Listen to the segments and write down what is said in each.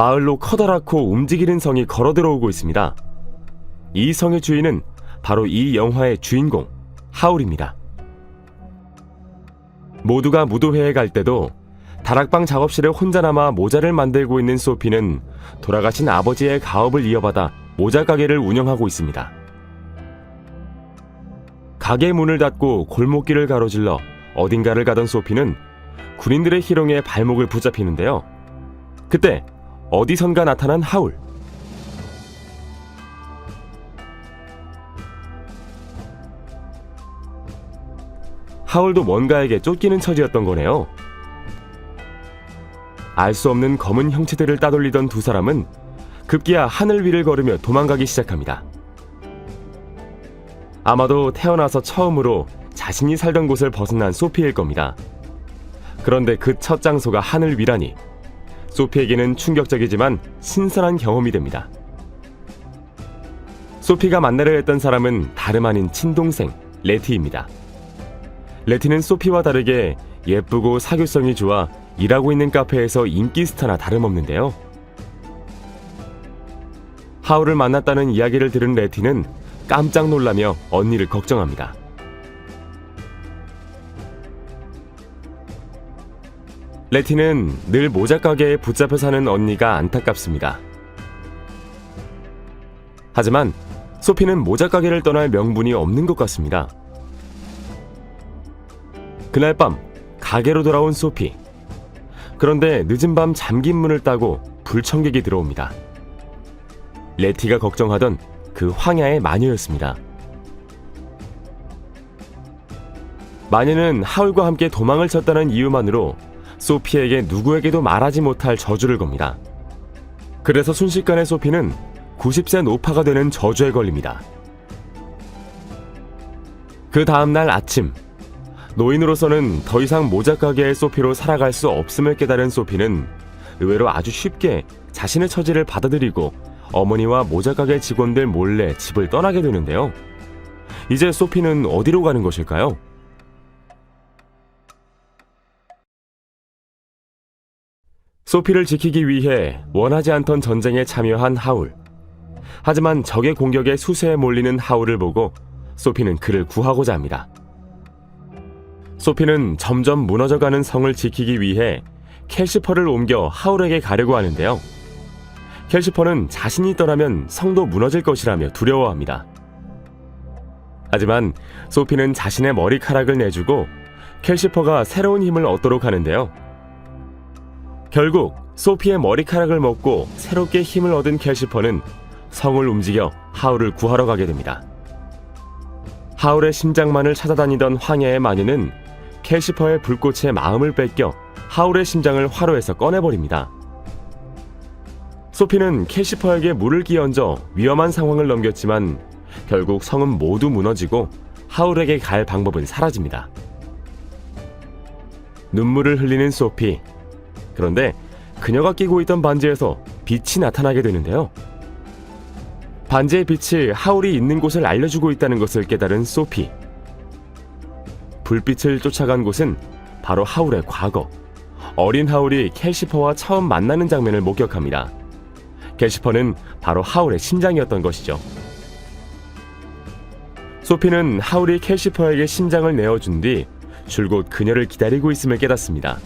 마을로 커다랗고 움직이는 성이 걸어 들어오고 있습니다. 이 성의 주인은 바로 이 영화의 주인공 하울입니다. 모두가 무도회에 갈 때도 다락방 작업실에 혼자 남아 모자를 만들고 있는 소피는 돌아가신 아버지의 가업을 이어받아 모자 가게를 운영하고 있습니다. 가게 문을 닫고 골목길을 가로질러 어딘가를 가던 소피는 군인들의 희롱에 발목을 붙잡히는데요. 그때 어디선가 나타난 하울. 하울도 뭔가에게 쫓기는 처지였던 거네요. 알 수 없는 검은 형체들을 따돌리던 두 사람은 급기야 하늘 위를 걸으며 도망가기 시작합니다. 아마도 태어나서 처음으로 자신이 살던 곳을 벗어난 소피일 겁니다. 그런데 그 첫 장소가 하늘 위라니 소피에게는 충격적이지만 신선한 경험이 됩니다. 소피가 만나려 했던 사람은 다름 아닌 친동생 레티입니다. 레티는 소피와 다르게 예쁘고 사교성이 좋아 일하고 있는 카페에서 인기 스타나 다름없는데요. 하울을 만났다는 이야기를 들은 레티는 깜짝 놀라며 언니를 걱정합니다. 레티는 늘 모자가게에 붙잡혀 사는 언니가 안타깝습니다. 하지만 소피는 모자가게를 떠날 명분이 없는 것 같습니다. 그날 밤 가게로 돌아온 소피. 그런데 늦은 밤 잠긴 문을 따고 불청객이 들어옵니다. 레티가 걱정하던 그 황야의 마녀였습니다. 마녀는 하울과 함께 도망을 쳤다는 이유만으로 소피에게 누구에게도 말하지 못할 저주를 겁니다. 그래서 순식간에 소피는 90세 노파가 되는 저주에 걸립니다. 그 다음날 아침, 노인으로서는 더 이상 모자가게의 소피로 살아갈 수 없음을 깨달은 소피는 의외로 아주 쉽게 자신의 처지를 받아들이고 어머니와 모자가게 직원들 몰래 집을 떠나게 되는데요. 이제 소피는 어디로 가는 것일까요? 소피를 지키기 위해 원하지 않던 전쟁에 참여한 하울. 하지만 적의 공격에 수세에 몰리는 하울을 보고 소피는 그를 구하고자 합니다. 소피는 점점 무너져가는 성을 지키기 위해 캘시퍼를 옮겨 하울에게 가려고 하는데요. 캘시퍼는 자신이 떠나면 성도 무너질 것이라며 두려워합니다. 하지만 소피는 자신의 머리카락을 내주고 캘시퍼가 새로운 힘을 얻도록 하는데요. 결국 소피의 머리카락을 먹고 새롭게 힘을 얻은 캘시퍼는 성을 움직여 하울을 구하러 가게 됩니다. 하울의 심장만을 찾아다니던 황야의 마녀는 캘시퍼의 불꽃에 마음을 뺏겨 하울의 심장을 화로에서 꺼내버립니다. 소피는 캘시퍼에게 물을 끼얹어 위험한 상황을 넘겼지만 결국 성은 모두 무너지고 하울에게 갈 방법은 사라집니다. 눈물을 흘리는 소피. 그런데 그녀가 끼고 있던 반지에서 빛이 나타나게 되는데요. 반지의 빛이 하울이 있는 곳을 알려주고 있다는 것을 깨달은 소피. 불빛을 쫓아간 곳은 바로 하울의 과거. 어린 하울이 캘시퍼와 처음 만나는 장면을 목격합니다. 캘시퍼는 바로 하울의 심장이었던 것이죠. 소피는 하울이 캘시퍼에게 심장을 내어준 뒤 줄곧 그녀를 기다리고 있음을 깨닫습니다.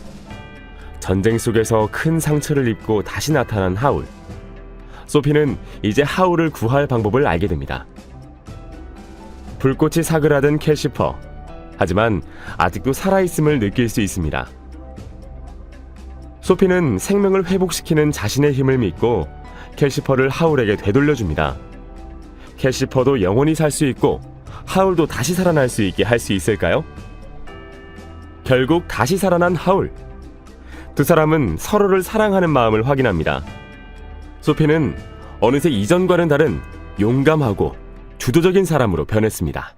전쟁 속에서 큰 상처를 입고 다시 나타난 하울. 소피는 이제 하울을 구할 방법을 알게 됩니다. 불꽃이 사그라든 캘시퍼. 하지만 아직도 살아있음을 느낄 수 있습니다. 소피는 생명을 회복시키는 자신의 힘을 믿고 캘시퍼를 하울에게 되돌려줍니다. 캘시퍼도 영원히 살 수 있고 하울도 다시 살아날 수 있게 할 수 있을까요? 결국 다시 살아난 하울. 두 사람은 서로를 사랑하는 마음을 확인합니다. 소피는 어느새 이전과는 다른 용감하고 주도적인 사람으로 변했습니다.